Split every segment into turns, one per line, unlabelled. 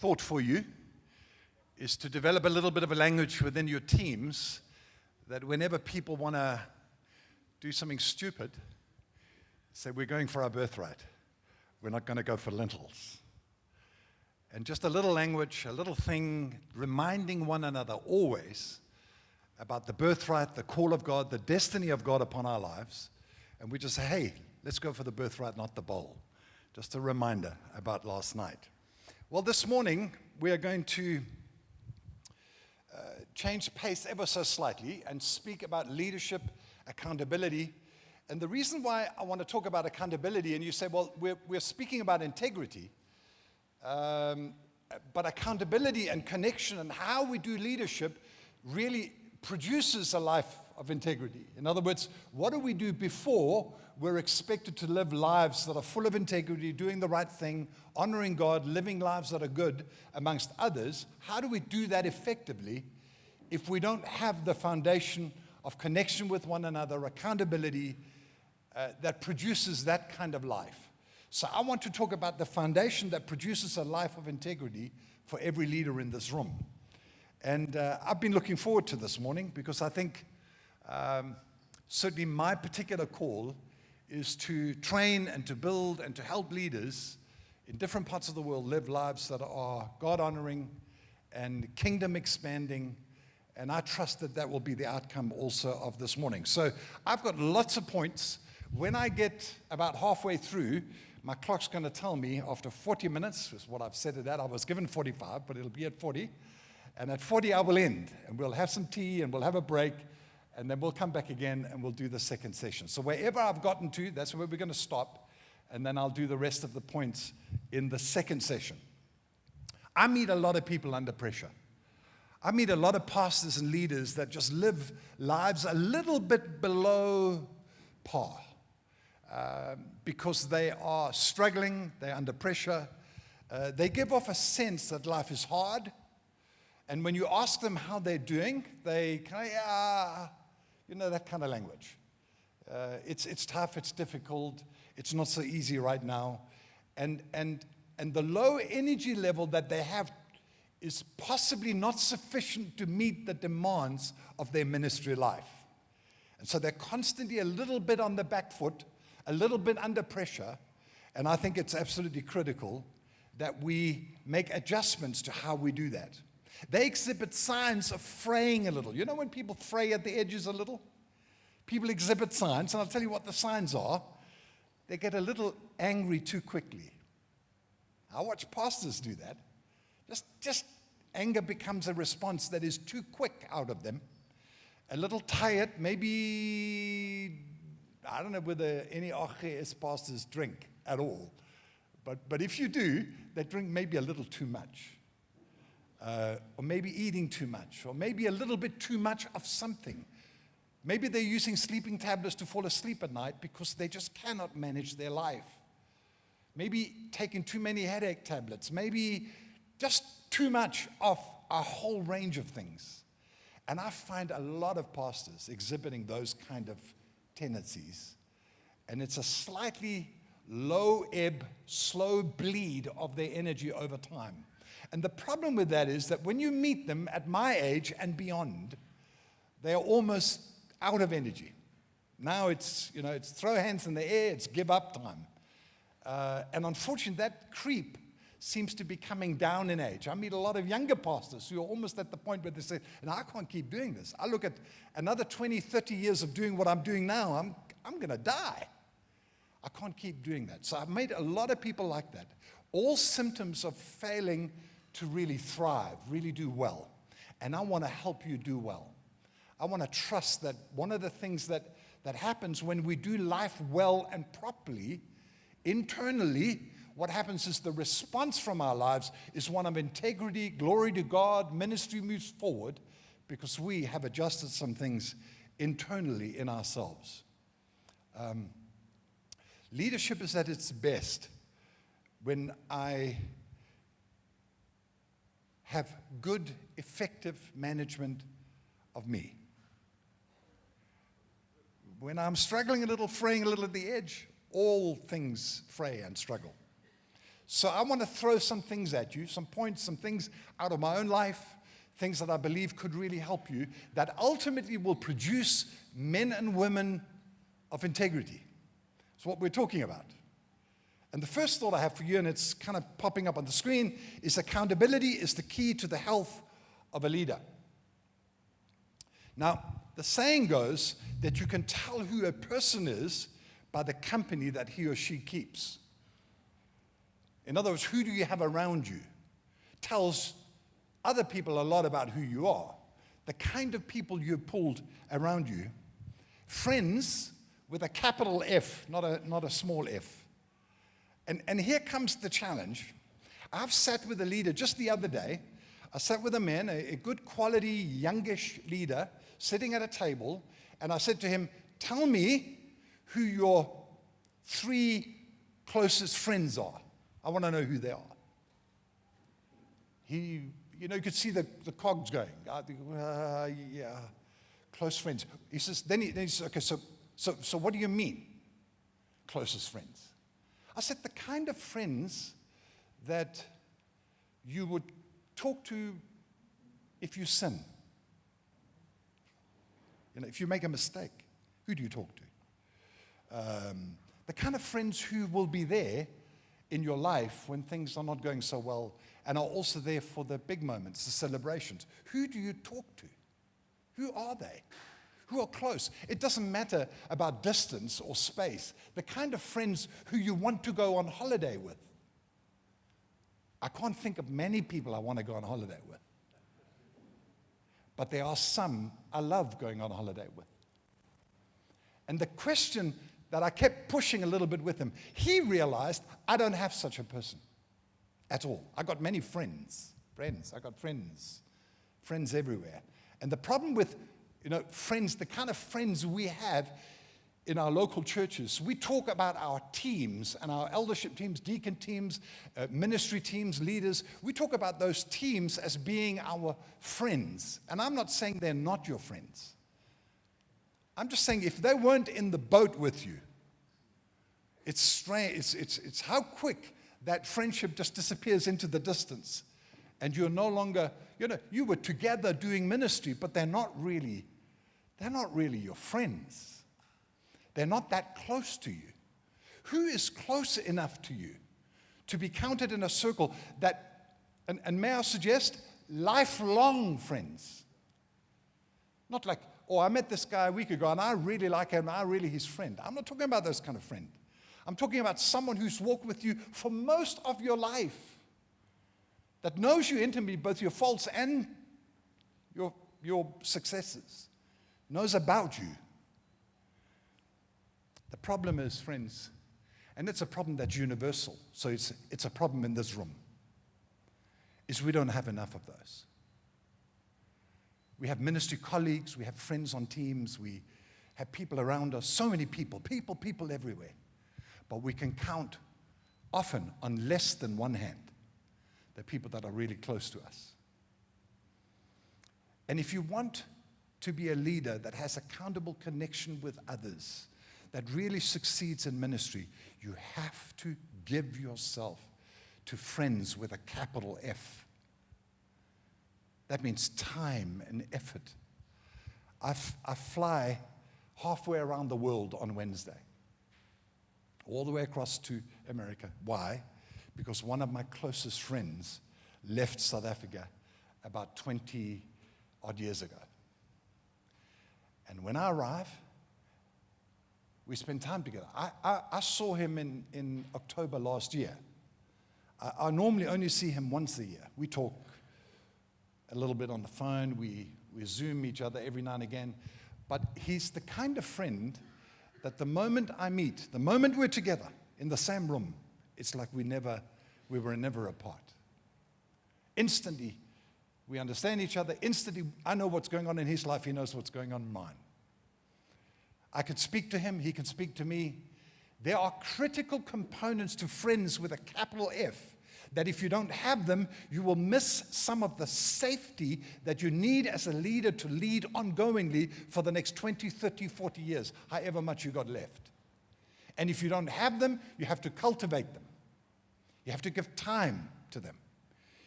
thought for you is to develop a little bit of a language within your teams that whenever people want to do something stupid, say, we're going for our birthright. We're not going to go for lentils. And just a little language, a little thing, reminding one another always about the birthright, the call of God, the destiny of God upon our lives. And we just say, hey, let's go for the birthright, not the bowl. Just a reminder about last night. Well, this morning, we are going to change pace ever so slightly and speak about leadership, accountability. And the reason why I want to talk about accountability, and you say, well, we're speaking about integrity, but accountability and connection and how we do leadership really produces a life of integrity. In other words, what do we do before we're expected to live lives that are full of integrity, doing the right thing, honoring God, living lives that are good amongst others? How do we do that effectively if we don't have the foundation of connection with one another, accountability that produces that kind of life? So I want to talk about the foundation that produces a life of integrity for every leader in this room. And I've been looking forward to this morning because I think certainly my particular call is to train and to build and to help leaders in different parts of the world live lives that are God-honoring and kingdom-expanding. And I trust that that will be the outcome also of this morning. So I've got lots of points. When I get about halfway through, my clock's going to tell me after 40 minutes, is what I've set it at. I was given 45, but it'll be at 40. And at 40, I will end. And we'll have some tea, and we'll have a break. And then we'll come back again, and we'll do the second session. So wherever I've gotten to, that's where we're going to stop. And then I'll do the rest of the points in the second session. I meet a lot of people under pressure. I meet a lot of pastors and leaders that just live lives a little bit below par because they are struggling, they're under pressure. They give off a sense that life is hard. And when you ask them how they're doing, they kind of, that kind of language. It's tough, it's difficult, it's not so easy right now. And the low energy level that they have is possibly not sufficient to meet the demands of their ministry life. And so they're constantly a little bit on the back foot, a little bit under pressure, and I think it's absolutely critical that we make adjustments to how we do that. They exhibit signs of fraying a little. You know when people fray at the edges a little? People exhibit signs, and I'll tell you what the signs are. They get a little angry too quickly. I watch pastors do that. Just anger becomes a response that is too quick out of them. A little tired, maybe, I don't know whether any RGS pastors drink at all. But if you do, they drink maybe a little too much. Or maybe eating too much. Or maybe a little bit too much of something. Maybe they're using sleeping tablets to fall asleep at night because they just cannot manage their life. Maybe taking too many headache tablets. Maybe just too much of a whole range of things. And I find a lot of pastors exhibiting those kind of tendencies. And it's a slightly low ebb, slow bleed of their energy over time. And the problem with that is that when you meet them at my age and beyond, they are almost out of energy. Now it's throw hands in the air, it's give up time. And unfortunately, that creep seems to be coming down in age. I meet a lot of younger pastors who are almost at the point where they say, I can't keep doing this. I look at another 20, 30 years of doing what I'm doing now, I'm going to die. I can't keep doing that. So I've made a lot of people like that. All symptoms of failing to really thrive, really do well. And I want to help you do well. I want to trust that one of the things that happens when we do life well and properly, internally, what happens is the response from our lives is one of integrity, glory to God, ministry moves forward because we have adjusted some things internally in ourselves. Leadership is at its best when I have good, effective management of me. When I'm struggling a little, fraying a little at the edge, all things fray and struggle. So I want to throw some things at you, some points, some things out of my own life, things that I believe could really help you, that ultimately will produce men and women of integrity. That's what we're talking about. And the first thought I have for you, and it's kind of popping up on the screen, is accountability is the key to the health of a leader. Now, the saying goes that you can tell who a person is by the company that he or she keeps. In other words, who do you have around you tells other people a lot about who you are. The kind of people you've pulled around you. Friends with a capital F, not a small f. And here comes the challenge. I've sat with a leader just the other day. I sat with a man, a good quality, youngish leader, sitting at a table, and I said to him, tell me who your 3 closest friends are. I want to know who they are. You could see the cogs going. Yeah, close friends. He says, then he says, okay, so what do you mean, closest friends? I said, the kind of friends that you would talk to if you sin. If you make a mistake, who do you talk to? The kind of friends who will be there in your life when things are not going so well and are also there for the big moments, the celebrations. Who do you talk to? Who are they? Who are close? It doesn't matter about distance or space. The kind of friends who you want to go on holiday with. I can't think of many people I want to go on holiday with. But there are some I love going on holiday with. And the question that I kept pushing a little bit with him, he realized I don't have such a person at all. I got many friends. I got friends everywhere. And the problem with, friends, the kind of friends we have in our local churches, we talk about our teams and our eldership teams, deacon teams, ministry teams, leaders. We talk about those teams as being our friends. And I'm not saying they're not your friends. I'm just saying if they weren't in the boat with you, it's strange. It's how quick that friendship just disappears into the distance. And you're no longer, you were together doing ministry, but they're not really your friends. They're not that close to you. Who is close enough to you to be counted in a circle that, and may I suggest, lifelong friends? Not like, I met this guy a week ago and I really like him, I'm really his friend. I'm not talking about those kind of friend. I'm talking about someone who's walked with you for most of your life, that knows you intimately, both your faults and your successes, knows about you. The problem is, friends, and it's a problem that's universal, so it's a problem in this room, is we don't have enough of those. We have ministry colleagues, we have friends on teams, we have people around us, so many people everywhere. But we can count often on less than one hand the people that are really close to us. And if you want to be a leader that has accountable connection with others, that really succeeds in ministry, you have to give yourself to friends with a capital F. That means time and effort. I fly halfway around the world on Wednesday, all the way across to America. Why? Because one of my closest friends left South Africa about 20-odd years ago. And when I arrive, we spend time together. I saw him in October last year. I normally only see him once a year. We talk a little bit on the phone. We Zoom each other every now and again. But he's the kind of friend that the moment I meet, the moment we're together in the same room, it's like we were never apart. Instantly, we understand each other. Instantly, I know what's going on in his life. He knows what's going on in mine. I can speak to him. He can speak to me. There are critical components to friends with a capital F that if you don't have them, you will miss some of the safety that you need as a leader to lead ongoingly for the next 20, 30, 40 years, however much you got left. And if you don't have them, you have to cultivate them. You have to give time to them.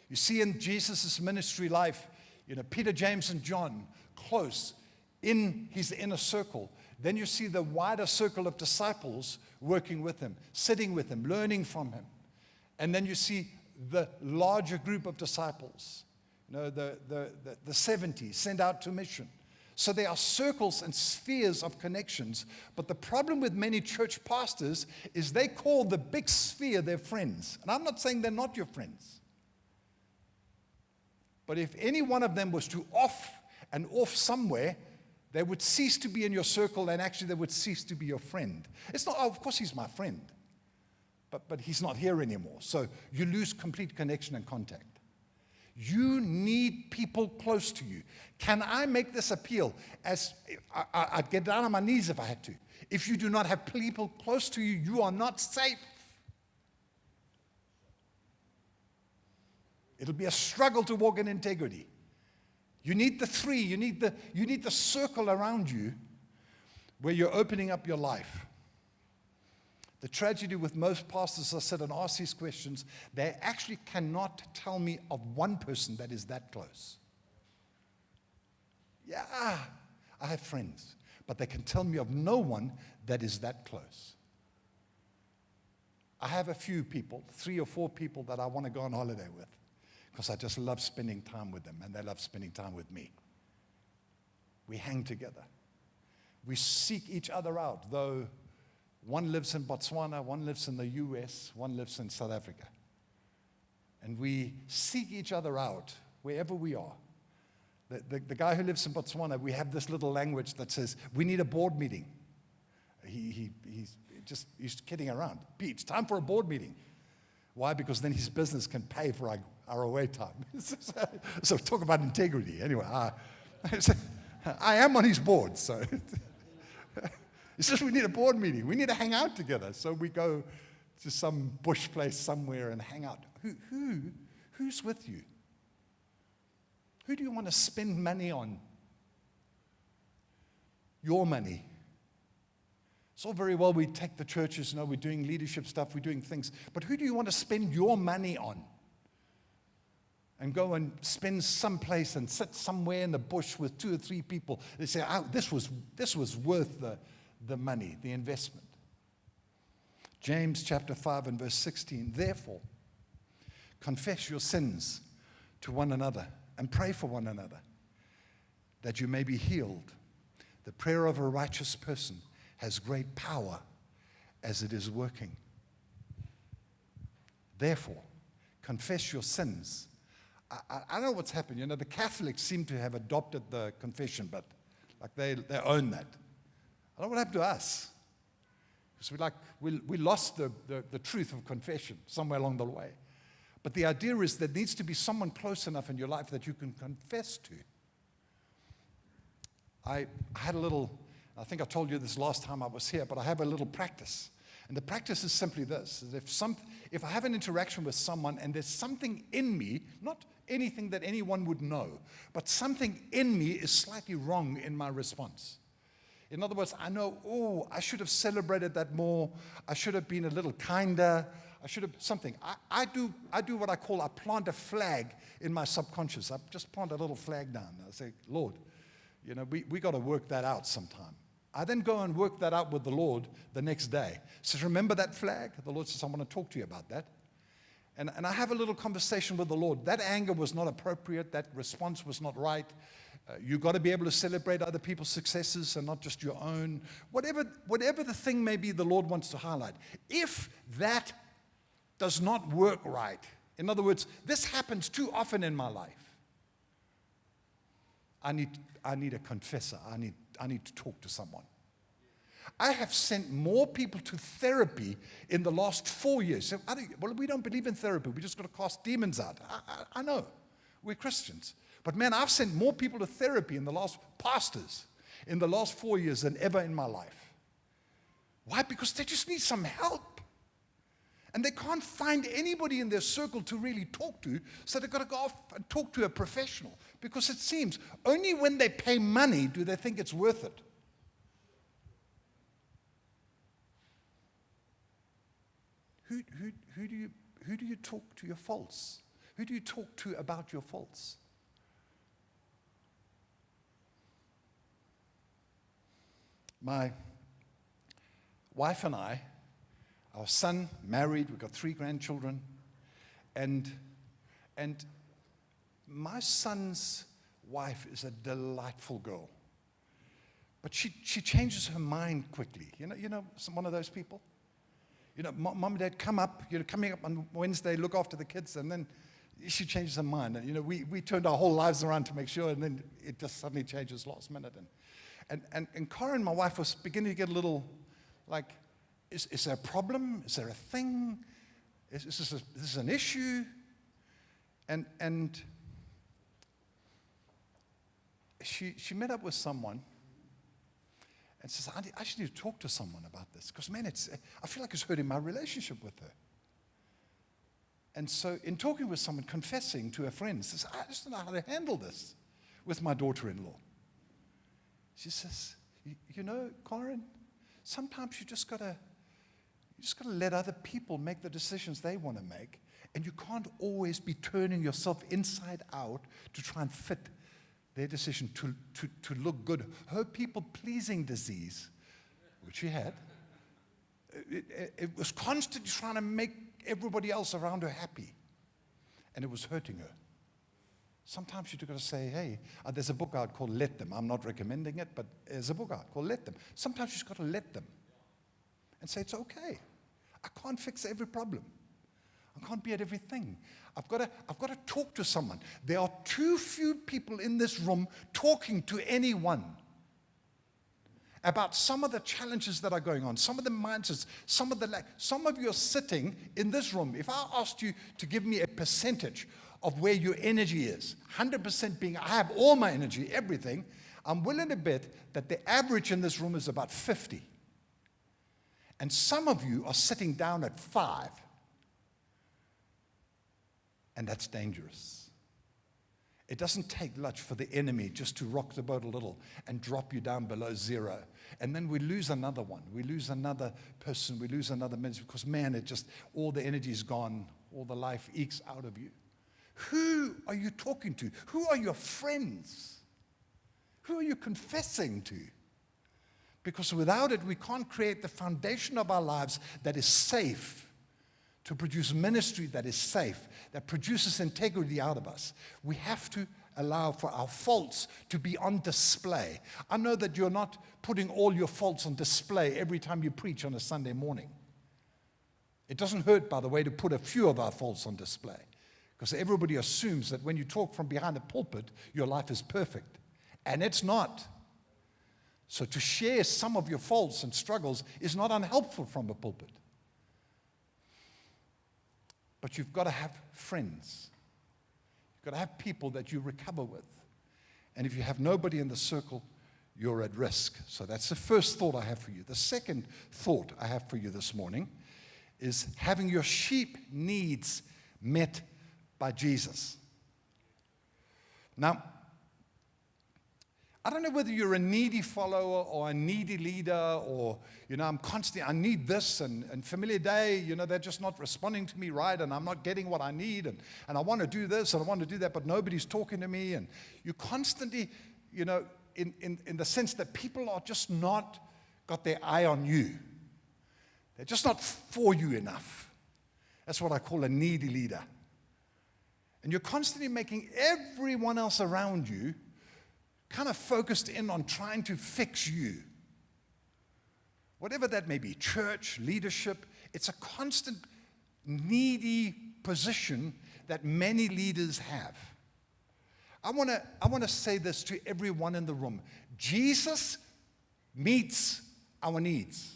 You see in Jesus' ministry life, Peter, James, and John, close in his inner circle. Then you see the wider circle of disciples working with him, sitting with him, learning from him. And then you see the larger group of disciples, the 70 sent out to mission. So there are circles and spheres of connections. But the problem with many church pastors is they call the big sphere their friends. And I'm not saying they're not your friends. But if any one of them was to off somewhere, they would cease to be in your circle, and actually they would cease to be your friend. It's not, of course he's my friend, but he's not here anymore. So you lose complete connection and contact. You need people close to you. Can I make this appeal? I'd get down on my knees if I had to. If you do not have people close to you, you are not safe. It'll be a struggle to walk in integrity. You need the three. You need the circle around you where you're opening up your life. The tragedy with most pastors, I sit and ask these questions, they actually cannot tell me of one person that is that close. Yeah, I have friends, but they can tell me of no one that is that close. I have a few people, 3 or 4 people that I want to go on holiday with, because I just love spending time with them, and they love spending time with me. We hang together. We seek each other out, though one lives in Botswana, one lives in the US, one lives in South Africa. And we seek each other out wherever we are. The guy who lives in Botswana, we have this little language that says, we need a board meeting. He's kidding around. Pete, it's time for a board meeting. Why? Because then his business can pay for our away time. So talk about integrity. Anyway, I am on his board, so... He says we need a board meeting. We need to hang out together. So we go to some bush place somewhere and hang out. Who's with you? Who do you want to spend money on? Your money. It's all very well we take the churches, we're doing leadership stuff, we're doing things. But who do you want to spend your money on? And go and spend someplace and sit somewhere in the bush with 2 or 3 people. They say, this was worth the money, the investment. James chapter 5 and verse 16, therefore, confess your sins to one another and pray for one another, that you may be healed. The prayer of a righteous person has great power as it is working. Therefore, confess your sins. I don't know what's happened. The Catholics seem to have adopted the confession, but they own that. I don't know what happened to us. Because we lost the truth of confession somewhere along the way. But the idea is there needs to be someone close enough in your life that you can confess to. I had a little, I think I told you this last time I was here, but I have a little practice. And the practice is simply this, is if I have an interaction with someone and there's something in me, not anything that anyone would know, but something in me is slightly wrong in my response. In other words, I know, I should have celebrated that more. I should have been a little kinder. I should have something. I do what I call, I plant a flag in my subconscious. I just plant a little flag down. I say, Lord, we got to work that out sometime. I then go and work that out with the Lord the next day. Says, remember that flag? The Lord says, I want to talk to you about that. And I have a little conversation with the Lord. That anger was not appropriate. That response was not right. You've got to be able to celebrate other people's successes and not just your own. Whatever the thing may be the Lord wants to highlight. If that does not work right, in other words, this happens too often in my life, I need a confessor. I need to talk to someone. I have sent more people to therapy in the last 4 years. So we don't believe in therapy. We just got to cast demons out. I know. We're Christians. But man, I've sent more people to therapy pastors in the last 4 years than ever in my life. Why? Because they just need some help. And they can't find anybody in their circle to really talk to, so they've got to go off and talk to a professional. Because it seems only when they pay money do they think it's worth it. who do you talk to your faults? Who do you talk to about your faults? My wife and I, our son, married, we've got 3 grandchildren, and my son's wife is a delightful girl. But she changes her mind quickly. One of those people? Mom and Dad come up, coming up on Wednesday, look after the kids, and then she changes her mind. And, we turned our whole lives around to make sure, and then it just suddenly changes last minute. And Corinne, my wife, was beginning to get a little like, is there a problem? Is there a thing? Is this an issue? And she met up with someone and says, I actually need to talk to someone about this, because, man, I feel like it's hurting my relationship with her. And so in talking with someone, confessing to a friend, says, I just don't know how to handle this with my daughter-in-law. She says, Corinne, sometimes you just gotta let other people make the decisions they want to make, and you can't always be turning yourself inside out to try and fit their decision to look good. Her people-pleasing disease, which she had, it was constantly trying to make everybody else around her happy, and it was hurting her. Sometimes you've got to say, hey, there's a book out called Let Them. I'm not recommending it, but there's a book out called Let Them. Sometimes you've got to let them and say, it's okay. I can't fix every problem. I can't be at everything. I've got to talk to someone. There are too few people in this room talking to anyone about some of the challenges that are going on, some of the mindsets, some of the lack. Some of you are sitting in this room. If I asked you to give me a percentage of where your energy is, 100% being, I have all my energy, everything, I'm willing to bet that the average in this room is about 50. And some of you are sitting down at 5. And that's dangerous. It doesn't take much for the enemy just to rock the boat a little and drop you down below 0. And then we lose another one. We lose another person. We lose another minute because, man, all the energy is gone. All the life ekes out of you. Who are you talking to? Who are your friends? Who are you confessing to? Because without it, we can't create the foundation of our lives that is safe to produce ministry that is safe, that produces integrity out of us. We have to allow for our faults to be on display. I know that you're not putting all your faults on display every time you preach on a Sunday morning. It doesn't hurt, by the way, to put a few of our faults on display, because everybody assumes that when you talk from behind a pulpit, your life is perfect. And it's not. So to share some of your faults and struggles is not unhelpful from a pulpit. But you've got to have friends. You've got to have people that you recover with. And if you have nobody in the circle, you're at risk. So that's the first thought I have for you. The second thought I have for you this morning is having your sheep needs met by Jesus. Now, I don't know whether you're a needy follower or a needy leader, or, I'm constantly, I need this, and Familiar Day, they're just not responding to me right, and I'm not getting what I need, and I want to do this, and I want to do that, but nobody's talking to me, and you constantly, in the sense that people are just not got their eye on you. They're just not for you enough. That's what I call a needy leader. And you're constantly making everyone else around you kind of focused in on trying to fix you. Whatever that may be, church, leadership, it's a constant needy position that many leaders have. I want to say this to everyone in the room. Jesus meets our needs.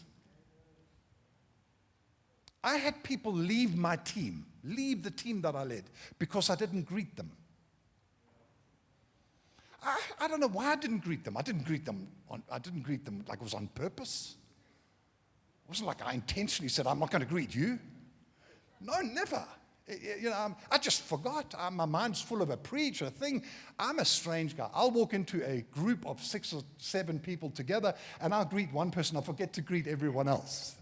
I had people leave my team, leave the team that I led, because I didn't greet them. I don't know why I didn't greet them. I didn't greet them like it was on purpose. It wasn't like I intentionally said, I'm not going to greet you. No, never. I just forgot. My mind's full of a preach, a thing. I'm a strange guy. I'll walk into a group of 6 or 7 people together, and I'll greet one person. I forget to greet everyone else.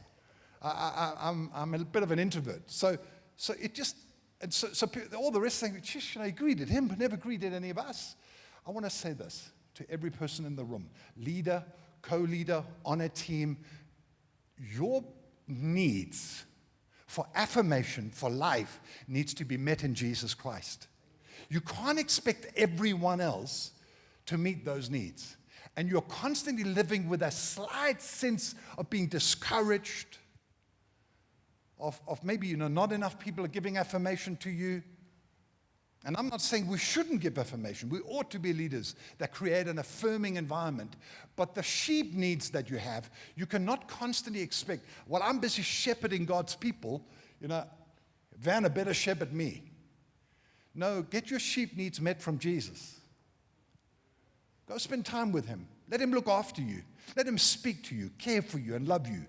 I'm a bit of an introvert. So So it just, and so all the rest saying, I greeted him, but never greeted any of us. I want to say this to every person in the room, leader, co-leader, on a team, your needs for affirmation, for life, needs to be met in Jesus Christ. You can't expect everyone else to meet those needs. And you're constantly living with a slight sense of being discouraged, of maybe, not enough people are giving affirmation to you. And I'm not saying we shouldn't give affirmation. We ought to be leaders that create an affirming environment. But the sheep needs that you have, you cannot constantly expect, well, I'm busy shepherding God's people, Vanna better shepherd me. No, get your sheep needs met from Jesus. Go spend time with him. Let him look after you. Let him speak to you, care for you, and love you.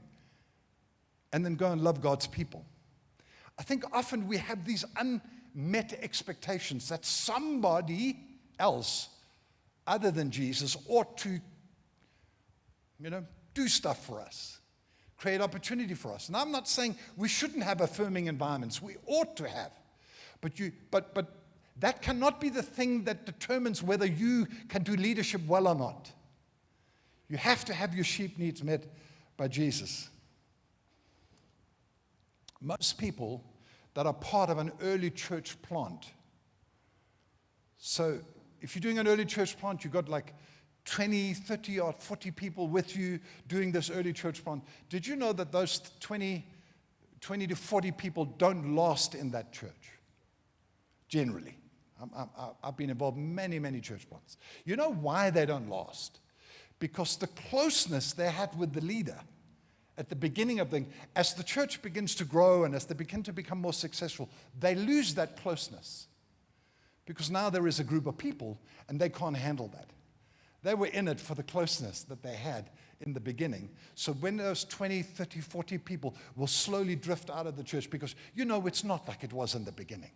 And then go and love God's people. I think often we have these unmet expectations that somebody else other than Jesus ought to, do stuff for us, create opportunity for us. And I'm not saying we shouldn't have affirming environments. We ought to have. But that cannot be the thing that determines whether you can do leadership well or not. You have to have your sheep needs met by Jesus. Most people that are part of an early church plant. So if you're doing an early church plant, you've got like 20, 30 or 40 people with you doing this early church plant. Did you know that those 20 to 40 people don't last in that church? Generally. I've been involved in many, many church plants. You know why they don't last? Because the closeness they had with the leader at the beginning of as the church begins to grow and as they begin to become more successful, they lose that closeness. Because now there is a group of people and they can't handle that. They were in it for the closeness that they had in the beginning. So when those 20, 30, 40 people will slowly drift out of the church because, it's not like it was in the beginning.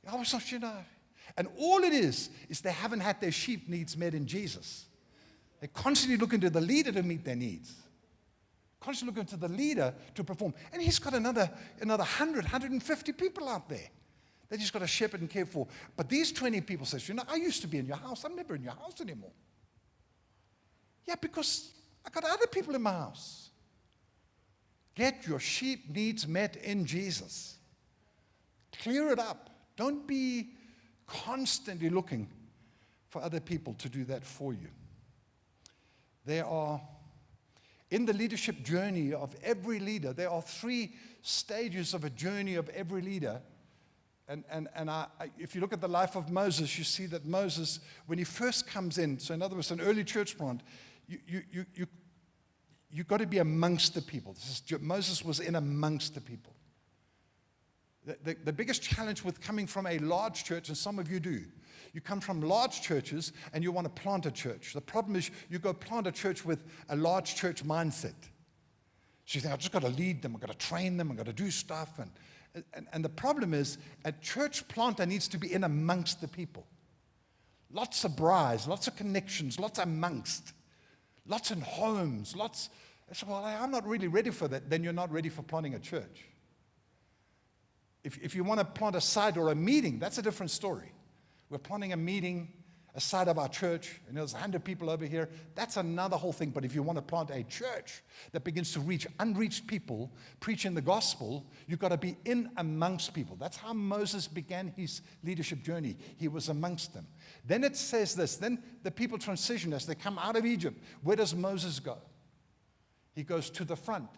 I was not, And all it is they haven't had their sheep needs met in Jesus. They're constantly looking to the leader to meet their needs. Constantly looking to the leader to perform. And he's got another 100, 150 people out there that he's got to shepherd and care for. But these 20 people says, I used to be in your house. I'm never in your house anymore. Yeah, because I got other people in my house. Get your sheep needs met in Jesus. Clear it up. Don't be constantly looking for other people to do that for you. There are, in the leadership journey of every leader, there are 3 stages of a journey of every leader. And if you look at the life of Moses, you see that Moses, when he first comes in, so in other words, an early church plant, you've got to be amongst the people. Moses was in amongst the people. The biggest challenge with coming from a large church, and some of you do, you come from large churches and you want to plant a church. The problem is you go plant a church with a large church mindset. So you think, I've just got to lead them, I've got to train them, I've got to do stuff. And the problem is a church planter needs to be in amongst the people. Lots of brides, lots of connections, lots amongst, lots in homes, lots. So, well, I'm not really ready for that. Then you're not ready for planting a church. If you want to plant a site or a meeting, that's a different story. We're planting a meeting, a site of our church, and there's 100 people over here. That's another whole thing. But if you want to plant a church that begins to reach unreached people, preaching the gospel, you've got to be in amongst people. That's how Moses began his leadership journey. He was amongst them. Then it says this. Then the people transition as they come out of Egypt. Where does Moses go? He goes to the front.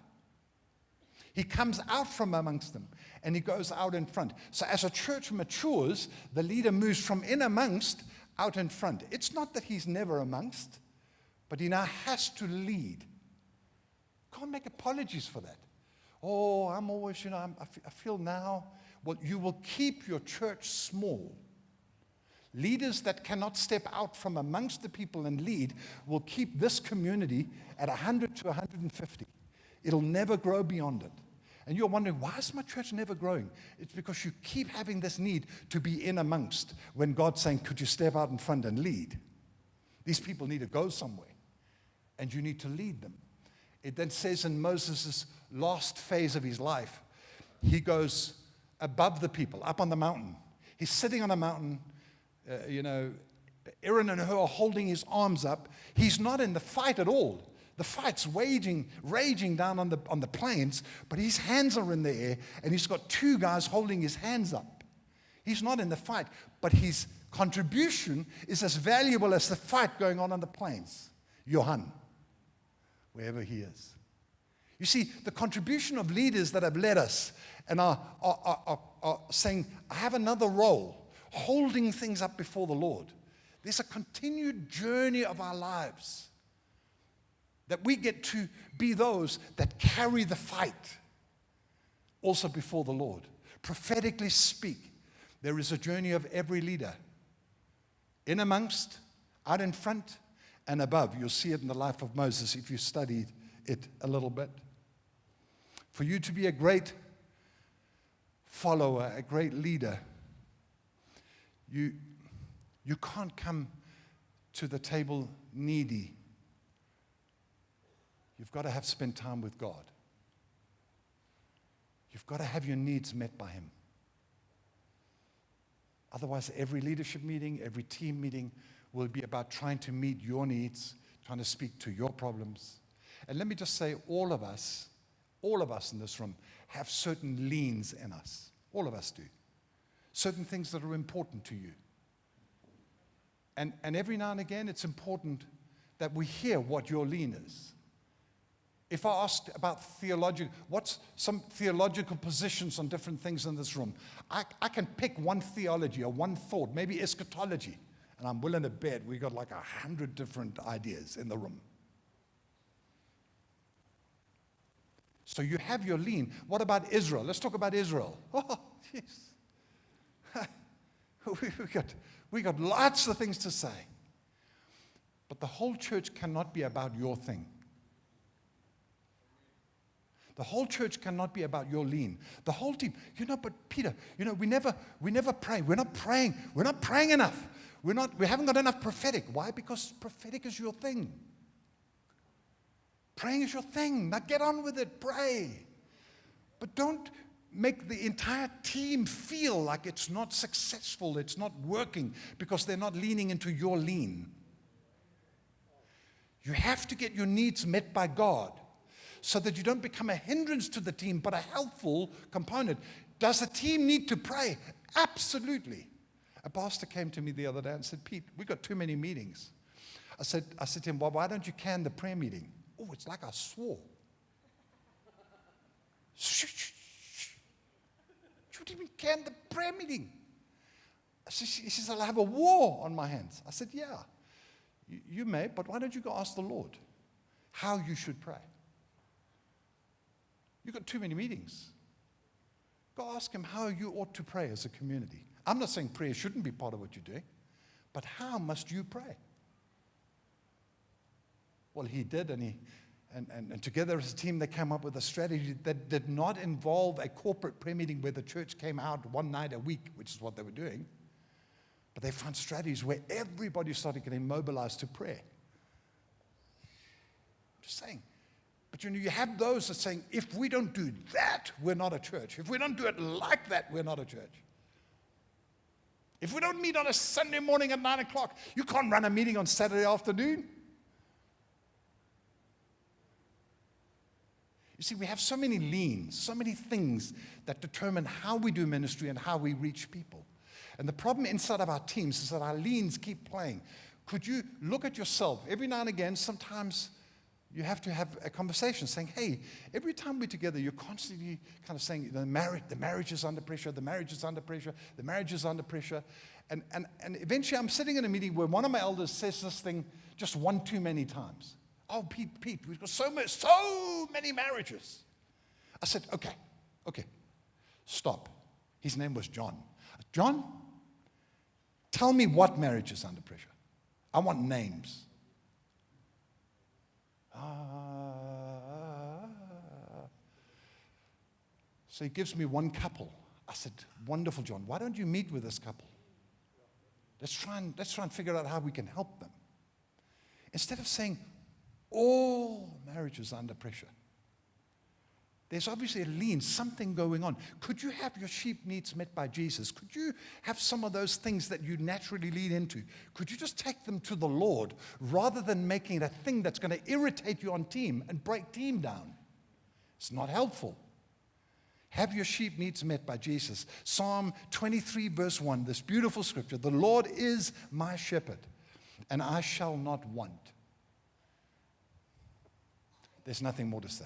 He comes out from amongst them, and he goes out in front. So as a church matures, the leader moves from in amongst out in front. It's not that he's never amongst, but he now has to lead. Can't make apologies for that. Oh, I'm always, I feel now. Well, you will keep your church small. Leaders that cannot step out from amongst the people and lead will keep this community at 100 to 150. It'll never grow beyond it. And you're wondering, why is my church never growing? It's because you keep having this need to be in amongst when God's saying, could you step out in front and lead? These people need to go somewhere, and you need to lead them. It then says in Moses' last phase of his life, he goes above the people, up on the mountain. He's sitting on a mountain, Aaron and Hur are holding his arms up. He's not in the fight at all. The fight's raging down on the plains, but his hands are in the air, and he's got two guys holding his hands up. He's not in the fight, but his contribution is as valuable as the fight going on the plains. Johan, wherever he is. You see, the contribution of leaders that have led us and are saying, I have another role, holding things up before the Lord. There's a continued journey of our lives that we get to be those that carry the fight also before the Lord. Prophetically speak, there is a journey of every leader. In amongst, out in front, and above. You'll see it in the life of Moses if you studied it a little bit. For you to be a great follower, a great leader, you can't come to the table needy. You've got to have spent time with God. You've got to have your needs met by Him. Otherwise, every leadership meeting, every team meeting will be about trying to meet your needs, trying to speak to your problems. And let me just say, all of us in this room have certain leans in us. All of us do. Certain things that are important to you. And every now and again, it's important that we hear what your lean is. If I asked about what's some theological positions on different things in this room, I can pick one theology or one thought, maybe eschatology, and I'm willing to bet we got like 100 different ideas in the room. So you have your lean. What about Israel? Let's talk about Israel. Oh, yes. we got lots of things to say. But the whole church cannot be about your thing. The whole church cannot be about your lean. The whole team. But Peter, we never pray. We're not praying. We're not praying enough. We haven't got enough prophetic. Why? Because prophetic is your thing. Praying is your thing. Now get on with it. Pray. But don't make the entire team feel like it's not successful, it's not working, because they're not leaning into your lean. You have to get your needs met by God so that you don't become a hindrance to the team, but a helpful component. Does the team need to pray? Absolutely. A pastor came to me the other day and said, Pete, we've got too many meetings. I said to him, well, why don't you can the prayer meeting? Oh, it's like I swore. Shh. You didn't even can the prayer meeting. He says, I'll have a war on my hands. I said, yeah, you may, but why don't you go ask the Lord how you should pray? You've got too many meetings. Go ask Him how you ought to pray as a community. I'm not saying prayer shouldn't be part of what you're doing, but how must you pray? Well, he did, and together as a team, they came up with a strategy that did not involve a corporate prayer meeting where the church came out one night a week, which is what they were doing. But they found strategies where everybody started getting mobilized to prayer. Just saying. But you have those that are saying, if we don't do that, we're not a church. If we don't do it like that, we're not a church. If we don't meet on a Sunday morning at 9 o'clock, you can't run a meeting on Saturday afternoon. You see, we have so many leans, so many things that determine how we do ministry and how we reach people. And the problem inside of our teams is that our leans keep playing. Could you look at yourself? Every now and again, sometimes you have to have a conversation saying, hey, every time we're together, you're constantly kind of saying, the marriage is under pressure, the marriage is under pressure, the marriage is under pressure. And eventually I'm sitting in a meeting where one of my elders says this thing just one too many times. Oh, Pete, we've got so many marriages. I said, okay, stop. His name was John. John, tell me what marriage is under pressure. I want names. So he gives me one couple. I said, wonderful, John. Why don't you meet with this couple? Let's try and figure out how we can help them. Instead of saying, all marriages are under pressure. There's obviously a lean, something going on. Could you have your sheep needs met by Jesus? Could you have some of those things that you naturally lean into? Could you just take them to the Lord rather than making it a thing that's going to irritate you on team and break team down? It's not helpful. Have your sheep needs met by Jesus. Psalm 23 verse 1, this beautiful scripture, the Lord is my shepherd, and I shall not want. There's nothing more to say.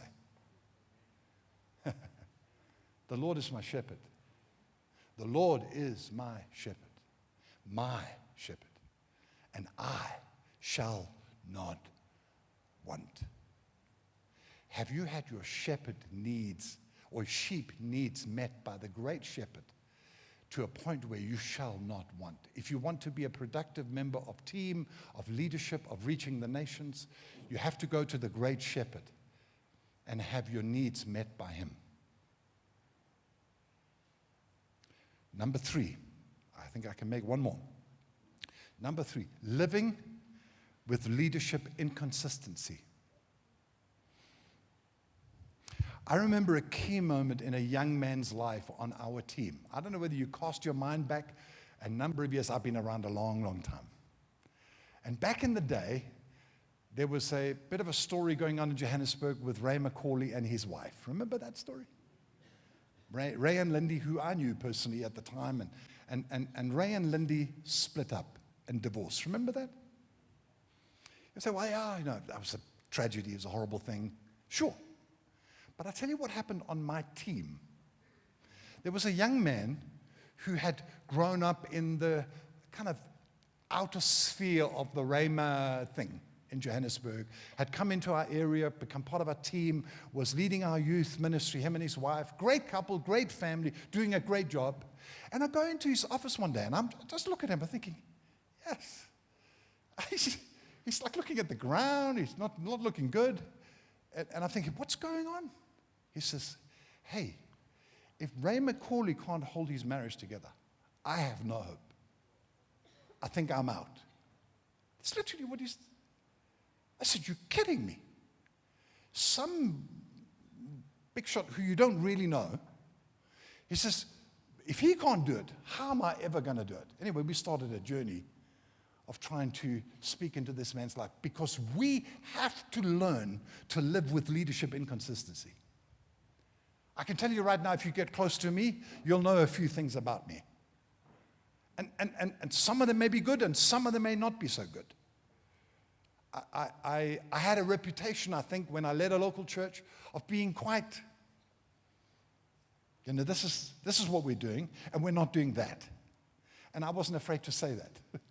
The Lord is my shepherd. The Lord is my shepherd, and I shall not want. Have you had your shepherd needs or sheep needs met by the great shepherd to a point where you shall not want? If you want to be a productive member of team, of leadership, of reaching the nations, you have to go to the great shepherd and have your needs met by him. Number 3, I think I can make one more. Number 3, living with leadership inconsistency. I remember a key moment in a young man's life on our team. I don't know whether you cast your mind back a number of years. I've been around a long, long time. And back in the day, there was a bit of a story going on in Johannesburg with Ray McCauley and his wife. Remember that story? Ray and Lindy, who I knew personally at the time, and Ray and Lindy split up and divorced. Remember that? You say, well, yeah, that was a tragedy, it was a horrible thing. Sure. But I'll tell you what happened on my team. There was a young man who had grown up in the kind of outer sphere of the Rhema thing in Johannesburg, had come into our area, become part of our team, was leading our youth ministry, him and his wife, great couple, great family, doing a great job. And I go into his office one day, and I'm just looking at him, I'm thinking, yes. He's like looking at the ground, he's not looking good. And I'm thinking, what's going on? He says, hey, if Ray McCauley can't hold his marriage together, I have no hope. I think I'm out. That's literally what he's... I said, you're kidding me. Some big shot who you don't really know, he says, if he can't do it, how am I ever going to do it? Anyway, we started a journey of trying to speak into this man's life because we have to learn to live with leadership inconsistency. I can tell you right now, if you get close to me, you'll know a few things about me. And some of them may be good and some of them may not be so good. I had a reputation, I think, when I led a local church of being quite, this is what we're doing, and we're not doing that. And I wasn't afraid to say that.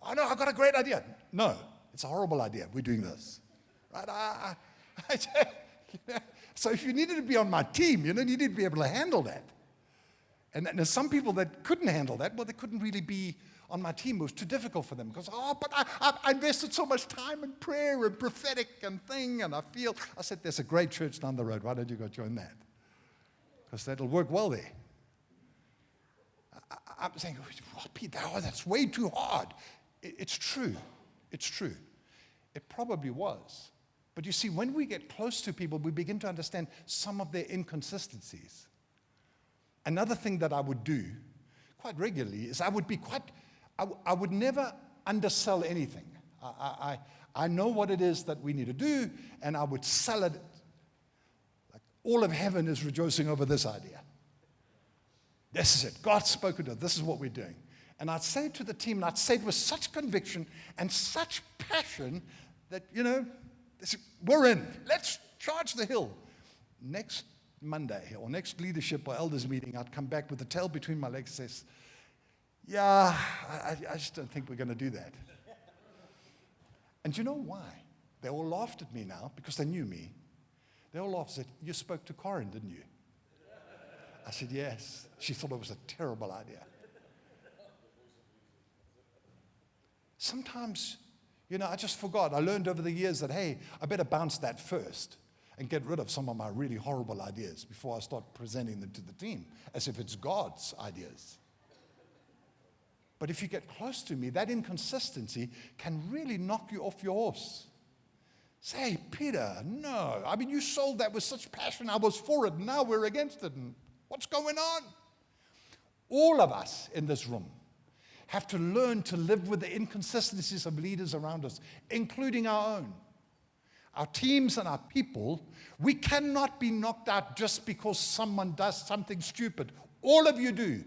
Oh, no, I've got a great idea. No, it's a horrible idea. We're doing this. Right? So if you needed to be on my team, you needed to be able to handle that. And there's some people that couldn't handle that. Well, they couldn't really be on my team. It was too difficult for them because, but I invested so much time in prayer and prophetic and thing, and I said, there's a great church down the road. Why don't you go join that? Because that'll work well there. I'm saying, oh, Pete, that's way too hard. It's true. It's true. It probably was. But you see, when we get close to people, we begin to understand some of their inconsistencies. Another thing that I would do quite regularly is I would never undersell anything. I know what it is that we need to do, and I would sell it like all of heaven is rejoicing over this idea. This is it. God's spoken to us. This is what we're doing. And I'd say to the team, and I'd say it with such conviction and such passion that, we're in. Let's charge the hill. Next Monday or next leadership or elders meeting, I'd come back with the tail between my legs and says, yeah, I just don't think we're going to do that. And you know why? They all laughed at me now because they knew me. They all laughed and said, you spoke to Corin, didn't you? I said, yes. She thought it was a terrible idea. Sometimes, I just forgot. I learned over the years that, hey, I better bounce that first and get rid of some of my really horrible ideas before I start presenting them to the team as if it's God's ideas. But if you get close to me, that inconsistency can really knock you off your horse. Say, Peter, no. I mean, you sold that with such passion. I was for it. Now we're against it. And what's going on? All of us in this room have to learn to live with the inconsistencies of leaders around us, including our own. Our teams and our people, we cannot be knocked out just because someone does something stupid. All of you do.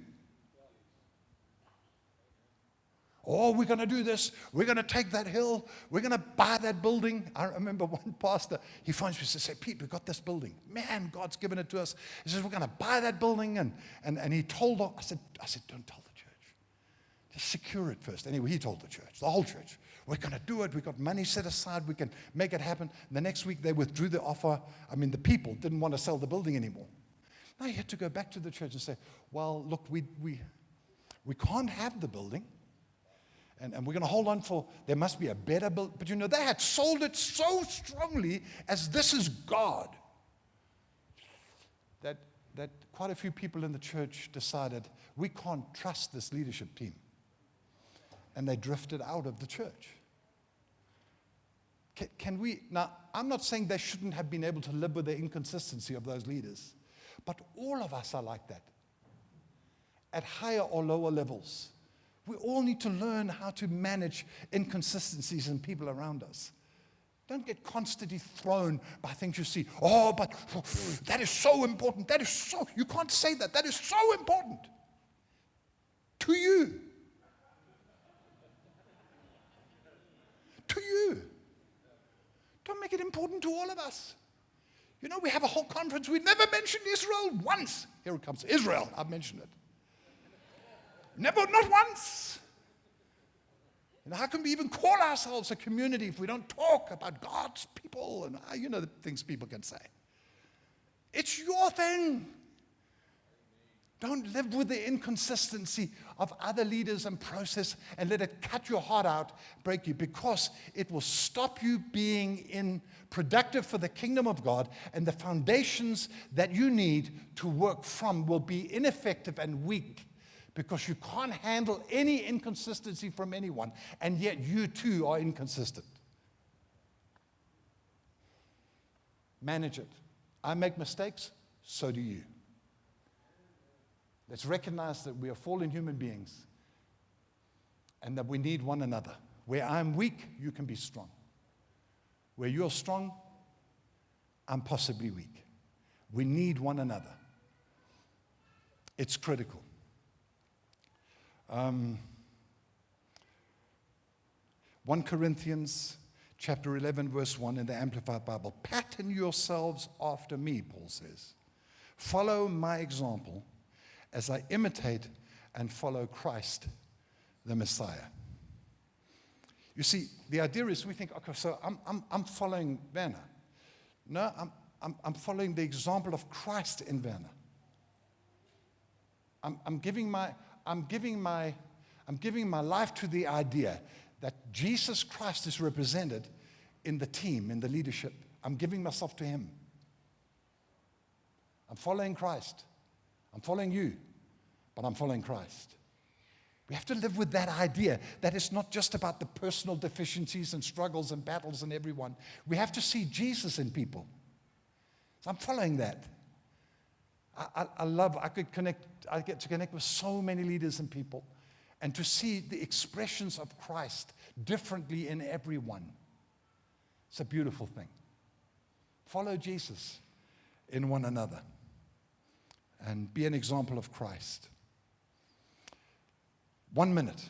Oh, we're going to do this. We're going to take that hill. We're going to buy that building. I remember one pastor, he finds me and says, Pete, we've got this building. Man, God's given it to us. He says, we're going to buy that building. And he told, I said, don't tell the church. Just secure it first. Anyway, he told the church, the whole church. We're going to do it. We've got money set aside. We can make it happen. And the next week, they withdrew the offer. I mean, the people didn't want to sell the building anymore. Now he had to go back to the church and say, well, look, we can't have the building. And we're going to hold on for, there must be a better building. But you know, they had sold it so strongly as this is God, that quite a few people in the church decided, we can't trust this leadership team. And they drifted out of the church. Can we, now, I'm not saying they shouldn't have been able to live with the inconsistency of those leaders, but all of us are like that, at higher or lower levels. We all need to learn how to manage inconsistencies in people around us. Don't get constantly thrown by things you see. Oh, but that is so important. That is so, you can't say that. That is so important to you. To you. Don't make it important to all of us. You know, we have a whole conference. We never mentioned Israel once. Here it comes. Israel, I've mentioned it. Never, not once. You know, how can we even call ourselves a community if we don't talk about God's people and, you know, the things people can say? It's your thing. Don't live with the inconsistency of other leaders and process and let it cut your heart out, break you, because it will stop you being productive for the kingdom of God, and the foundations that you need to work from will be ineffective and weak, because you can't handle any inconsistency from anyone, and yet you too are inconsistent. Manage it. I make mistakes, so do you. Let's recognize that we are fallen human beings and that we need one another. Where I'm weak, you can be strong. Where you're strong, I'm possibly weak. We need one another. It's critical. 1 Corinthians chapter 11, verse 1 in the Amplified Bible. Pattern yourselves after me, Paul says. Follow my example as I imitate and follow Christ, the Messiah. You see, the idea is we think, okay, so I'm following Werner. No, I'm following the example of Christ in Werner. I'm giving my life to the idea that Jesus Christ is represented in the team, in the leadership. I'm giving myself to him. I'm following Christ. I'm following you, but I'm following Christ. We have to live with that idea that it's not just about the personal deficiencies and struggles and battles in everyone. We have to see Jesus in people. So I'm following that. I get to connect with so many leaders and people, and to see the expressions of Christ differently in everyone. It's a beautiful thing. Follow Jesus in one another and be an example of Christ. 1 minute,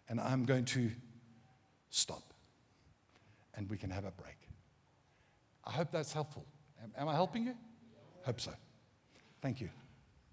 and I'm going to stop, and we can have a break. I hope that's helpful. Am I helping you? Hope so. Thank you.